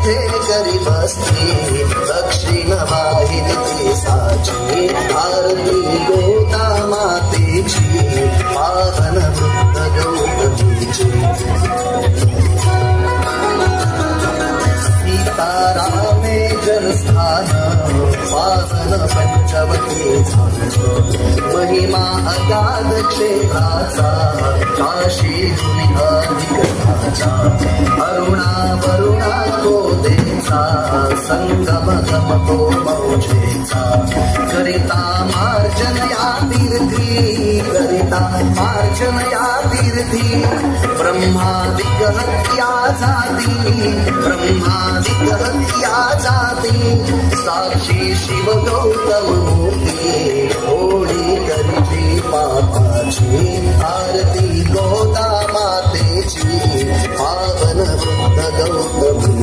ते करी बसती दक्षिण वाहिनी साची आरती गोदा मातेची पावन वृद्ध गौतमीची सीतारामे जनस्थान पावन पंचवटी महिमा अगाध क्षेत्राचा काशी अधिकताचा अरुणा वरुणा गोदेचा संगम गमतो मौजेचा करिता मार्जन या तीर्थी करिता मार्जन या तीर्थी ब्रह्मादिक हत्या जाती ब्रह्मादिक हत्या जाती साक्षी शिव गौतम मूर्ती होळी करीची पापाची आरती गोदा मातेची पावन वृद्ध गौतमी